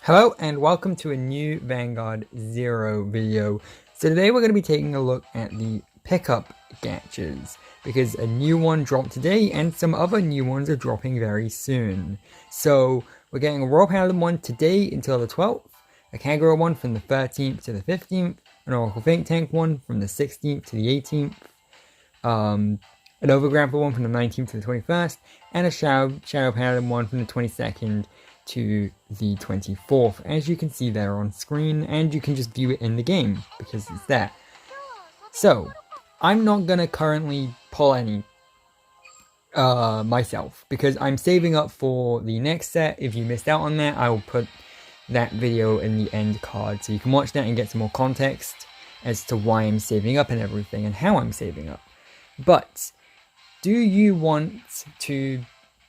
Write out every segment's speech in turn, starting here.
Hello and welcome to a new Vanguard Zero video. So today we're going to be taking a look at the pickup gachas because a new one dropped today and some other new ones are dropping very soon. So we're getting a Royal Paladin one today until the 12th, a Kagura one from the 13th to the 15th, an Oracle Think Tank one from the 16th to the 18th, an Overgrapple one from the 19th to the 21st, and a Shadow Paladin one from the 22nd to the 24th, as you can see there on screen, and you can just view it in the game because it's there. So I'm not gonna currently pull any myself because I'm saving up for the next set. If you missed out on that, I will put that video in the end card so you can watch that and get some more context as to why I'm saving up and everything and how I'm saving up. But do you want to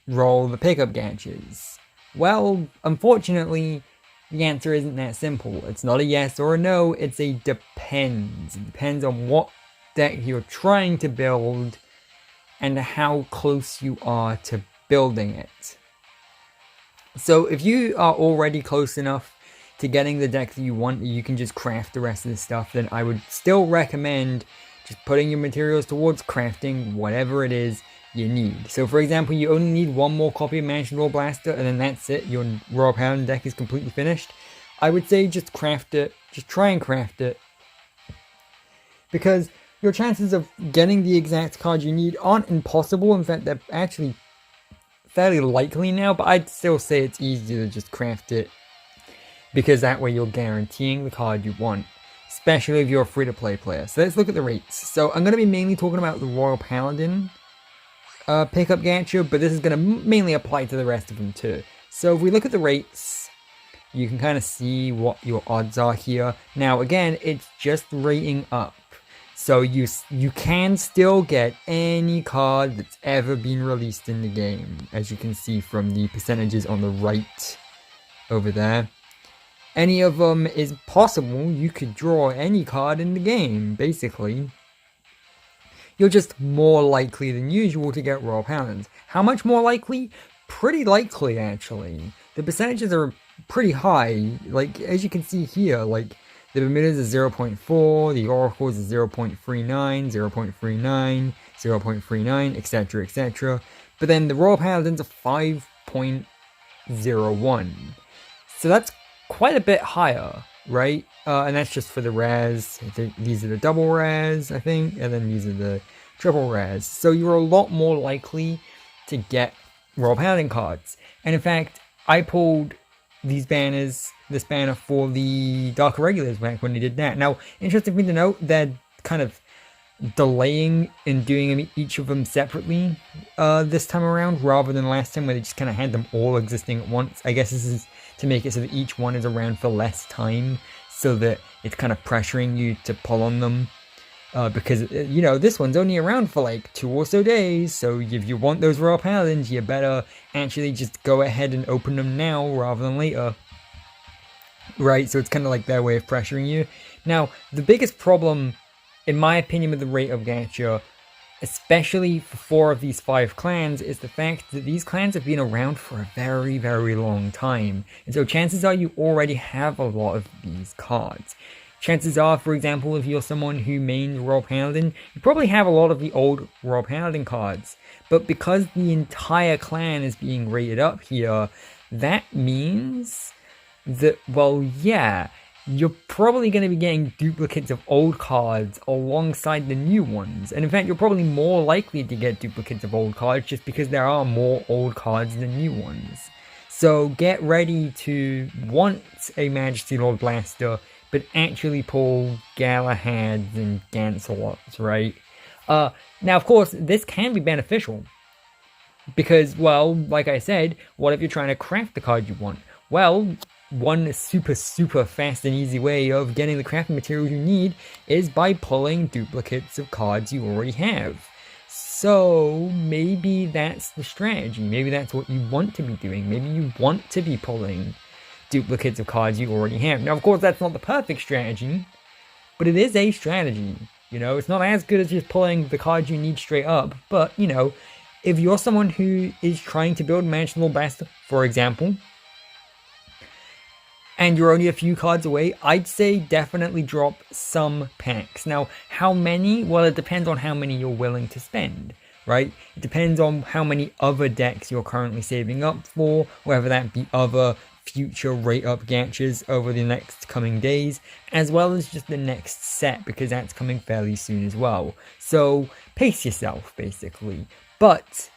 roll the pickup gachas? Well, unfortunately, the answer isn't that simple. It's not a yes or a no, it's a depends. It depends on what deck you're trying to build and how close you are to building it. So if you are already close enough to getting the deck that you want, you can just craft the rest of the stuff, then I would still recommend just putting your materials towards crafting whatever it is you need. So for example, you only need one more copy of Magic Blaster and then that's it, your Royal Paladin deck is completely finished. I would say just craft it, just try and craft it, because your chances of getting the exact card you need aren't impossible. In fact, they're actually fairly likely now, but I'd still say it's easier to just craft it because that way you're guaranteeing the card you want, especially if you're a free-to-play player. So let's look at the rates. So I'm going to be mainly talking about the Royal Paladin pickup gacha, but this is going to mainly apply to the rest of them too. So if we look at the rates, you can kind of see what your odds are here. Now again, it's just rating up, so you can still get any card that's ever been released in the game, as you can see from the percentages on the right over there. Any of them is possible. You could draw any card in the game, basically. You're just more likely than usual to get Royal Paladins. How much more likely? Pretty likely, actually. The percentages are pretty high. Like, as you can see here, like, the Bermudas is 0.4, the Oracles is 0.39, 0.39, 0.39, etc., etc. But then the Royal Paladins are 5.01. So that's quite a bit higher, right? And that's just for the rares. These are the double rares, I think, and then these are the triple rares. So you're a lot more likely to get Royal Paladin cards. And in fact, I pulled these banners, this banner for the Dark Irregulars back when they did that. Now, interesting thing to note, they're kind of delaying in doing each of them separately this time around, rather than last time where they just kind of had them all existing at once. I guess this is to make it so that each one is around for less time, so that it's kind of pressuring you to pull on them, because, you know, this one's only around for like 2 or so days, so if you want those Royal Paladins, you better actually just go ahead and open them now rather than later, right? So it's kind of like their way of pressuring you. Now, the biggest problem, in my opinion, with the rate of gacha, especially for 4 of these 5 clans, is the fact that these clans have been around for a very, very long time. And so chances are you already have a lot of these cards. Chances are, for example, if you're someone who mains Royal Paladin, you probably have a lot of the old Royal Paladin cards. But because the entire clan is being rated up here, that means that, well, yeah, you're probably going to be getting duplicates of old cards alongside the new ones. And in fact, you're probably more likely to get duplicates of old cards just because there are more old cards than new ones. So get ready to want a Majesty Lord Blaster, but actually pull Galahads and Gancelots, right? Now, of course, this can be beneficial. Because, well, like I said, what if you're trying to craft the card you want? Well, one super fast and easy way of getting the crafting materials you need is by pulling duplicates of cards you already have. So maybe that's the strategy. Maybe that's what you want to be doing. Maybe you want to be pulling duplicates of cards you already have. Now, of course, that's not the perfect strategy, but it is a strategy. You know, it's not as good as just pulling the cards you need straight up, but, you know, if you're someone who is trying to build Magic Blaster, for example, and you're only a few cards away, I'd say definitely drop some packs. Now, how many? Well, it depends on how many you're willing to spend, right? It depends on how many other decks you're currently saving up for, whether that be other future rate up gachas over the next coming days, as well as just the next set, because that's coming fairly soon as well. So pace yourself, basically. But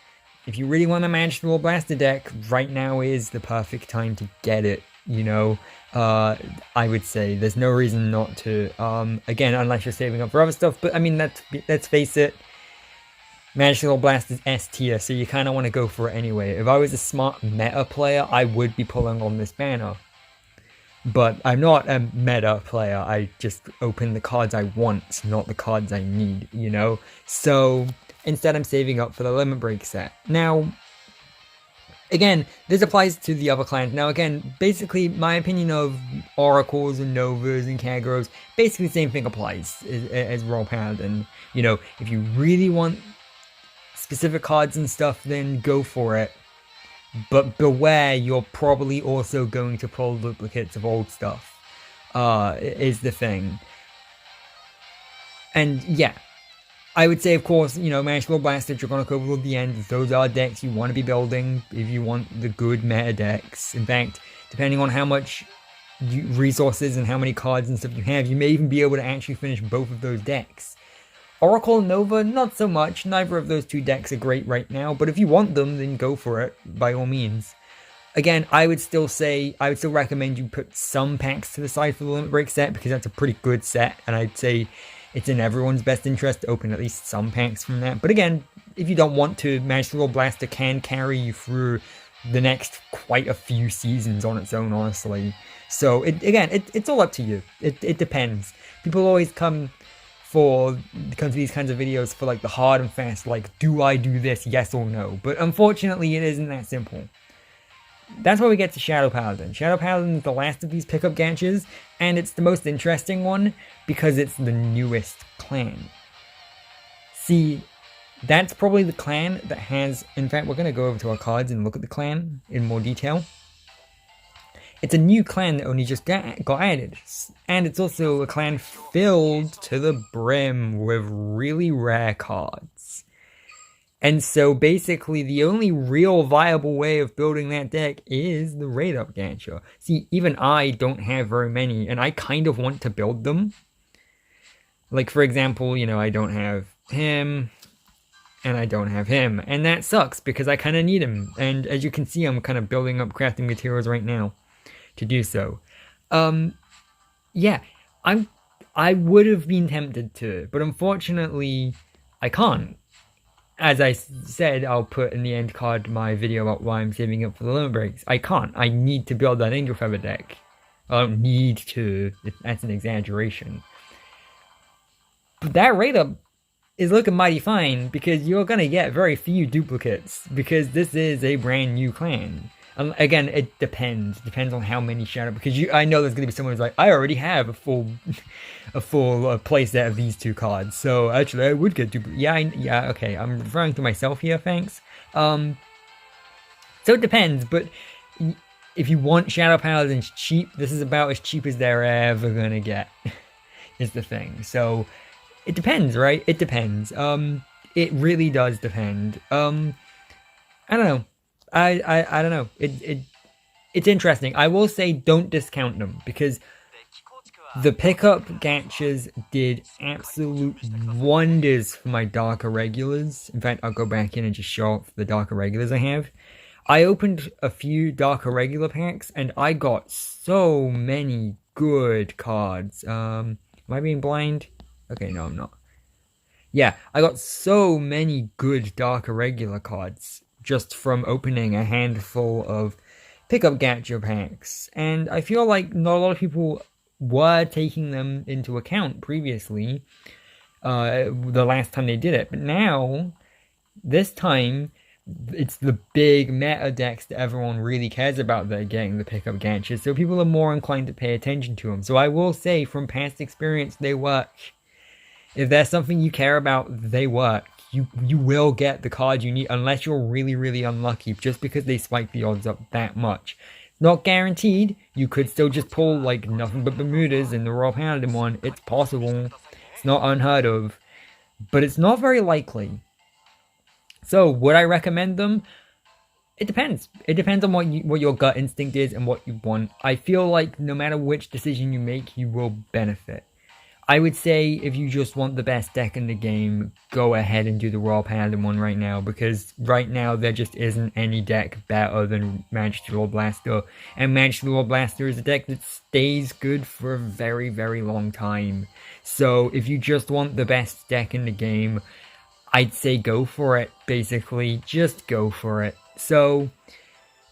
if you really want a Magical Blaster deck, right now is the perfect time to get it, you know. I would say there's no reason not to, again, unless you're saving up for other stuff. But I mean, let's face it, Magical Blast is S tier, so you kind of want to go for it anyway. If I was a smart meta player, I would be pulling on this banner. But I'm not a meta player, I just open the cards I want, not the cards I need, you know? So instead I'm saving up for the Limit Break set. Now, again, this applies to the other clans. Now again, basically my opinion of Oracles and Novas and Kageros, basically the same thing applies as Royal Paladin. You know, if you really want specific cards and stuff, then go for it. But beware, you're probably also going to pull duplicates of old stuff, is the thing. And yeah, I would say, of course, you know, Magical Blaster, Dragonic Overlord, the end, those are decks you want to be building if you want the good meta decks. In fact, depending on how much resources and how many cards and stuff you have, you may even be able to actually finish both of those decks. Oracle and Nova, not so much. Neither of those two decks are great right now, but if you want them, then go for it, by all means. Again, I would still recommend you put some packs to the side for the Limit Break set, because that's a pretty good set, and I'd say it's in everyone's best interest to open at least some packs from that. But again, if you don't want to, Magical Blaster can carry you through the next quite a few seasons on its own, honestly. So, it's all up to you. It depends. People always come to these kinds of videos for like the hard and fast, like, do I do this, yes or no? But unfortunately, it isn't that simple. That's where we get to Shadow Paladin. Shadow Paladin is the last of these pickup gachas, and it's the most interesting one because it's the newest clan. See, that's probably the clan that has, in fact, we're going to go over to our cards and look at the clan in more detail. It's a new clan that only just got added, and it's also a clan filled to the brim with really rare cards. And so basically the only real viable way of building that deck is the rate up gacha. See, even I don't have very many, and I kind of want to build them. Like, for example, you know, I don't have him, and I don't have him, and that sucks because I kind of need him. And as you can see, I'm kind of building up crafting materials right now to do so. Yeah, I would have been tempted to, but unfortunately I can't. As I said, I'll put in the end card my video about why I'm saving up for the limit breaks. I can't. I need to build that Angel Feather deck. I don't need to. That's an exaggeration. But that rate up is looking mighty fine because you're going to get very few duplicates because this is a brand new clan. Again, it depends. Depends on how many shadow. Because I know there's going to be someone who's like, I already have a full playset of these two cards. So actually, I would get duplicates. Yeah, okay. I'm referring to myself here. Thanks. So it depends. But if you want Shadow Paladins cheap, this is about as cheap as they're ever going to get. Is the thing. So it depends, right? It depends. It really does depend. I don't know. I don't know. It's interesting. I will say don't discount them because the pickup gachas did absolute wonders for my darker regulars. In fact, I'll go back in and just show off the darker regulars I have. I opened a few darker regular packs and I got so many good cards. Am I being blind? Okay, no, I'm not. Yeah, I got so many good darker regular cards just from opening a handful of pickup gacha packs. And I feel like not a lot of people were taking them into account previously, the last time they did it. But now, this time, it's the big meta decks that everyone really cares about that are getting the pickup gachas, so people are more inclined to pay attention to them. So I will say, from past experience, they work. If there's something you care about, they work. You will get the card you need, unless you're really, really unlucky, just because they spike the odds up that much. Not guaranteed. You could still just pull like nothing but Bermudas in the Royal Paladin one. It's possible. It's not unheard of. But it's not very likely. So, would I recommend them? It depends. It depends on what your gut instinct is and what you want. I feel like no matter which decision you make, you will benefit. I would say if you just want the best deck in the game, go ahead and do the Royal Paladin one right now, because right now there just isn't any deck better than Majesty Lord Blaster, and Majesty Lord Blaster is a deck that stays good for a very, very long time. So if you just want the best deck in the game, I'd say go for it, basically. Just go for it. So,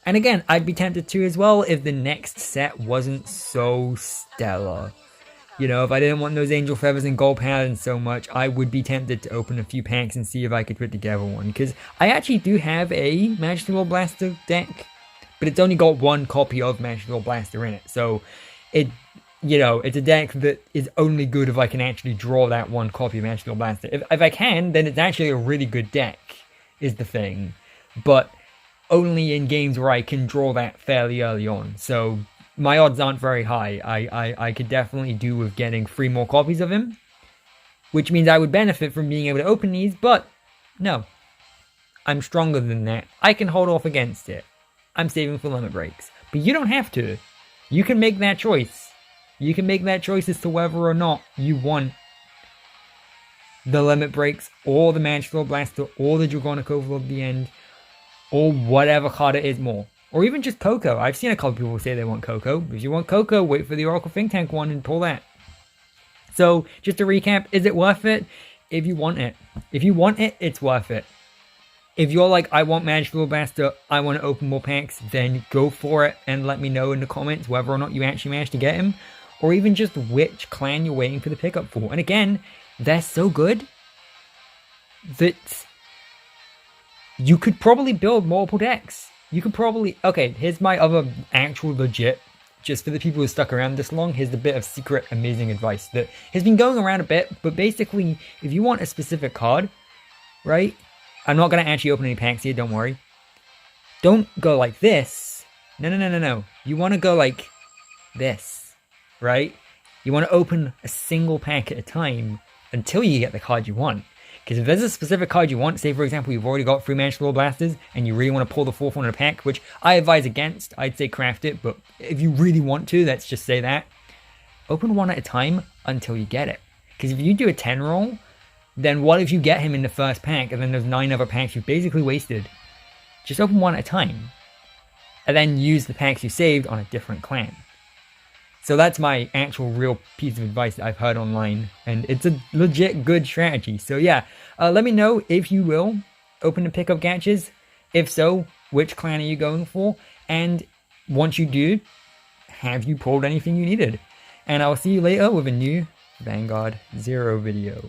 and again, I'd be tempted to as well if the next set wasn't so stellar. You know, if I didn't want those Angel Feathers and Gold Paladins so much, I would be tempted to open a few packs and see if I could put together one. Because I actually do have a Majesty Lord Blaster deck, but it's only got one copy of Majesty Lord Blaster in it. So, it's a deck that is only good if I can actually draw that one copy of Majesty Lord Blaster. If I can, then it's actually a really good deck, is the thing. But only in games where I can draw that fairly early on. So my odds aren't very high. I could definitely do with getting 3 more copies of him, which means I would benefit from being able to open these, but no. I'm stronger than that. I can hold off against it. I'm saving for limit breaks. But you don't have to. You can make that choice. You can make that choice as to whether or not you want the limit breaks, or the Majesty Lord Blaster, or the Dragonic Overlord at the end, or whatever card it is more. Or even just Coco. I've seen a couple people say they want Coco. If you want Coco, wait for the Oracle Think Tank one and pull that. So, just to recap, is it worth it? If you want it. If you want it, it's worth it. If you're like, I want Majesty Lord Blaster, I want to open more packs, then go for it and let me know in the comments whether or not you actually managed to get him. Or even just which clan you're waiting for the pickup for. And again, they're so good that you could probably build multiple decks. You could probably... Okay, here's my other actual legit, just for the people who stuck around this long, here's the bit of secret amazing advice that has been going around a bit, but basically, if you want a specific card, right? I'm not going to actually open any packs here, don't worry. Don't go like this. No. You want to go like this, right? You want to open a single pack at a time until you get the card you want. Because if there's a specific card you want, say for example you've already got 3 Majesty Lord Blasters, and you really want to pull the 4th one in a pack, which I advise against, I'd say craft it, but if you really want to, let's just say that, open one at a time until you get it. Because if you do a 10 roll, then what if you get him in the first pack, and then there's 9 other packs you've basically wasted? Just open one at a time, and then use the packs you saved on a different clan. So that's my actual real piece of advice that I've heard online, and it's a legit good strategy. So yeah, let me know if you will open and pick up gachas. If so, which clan are you going for? And once you do, have you pulled anything you needed? And I'll see you later with a new Vanguard 0 video.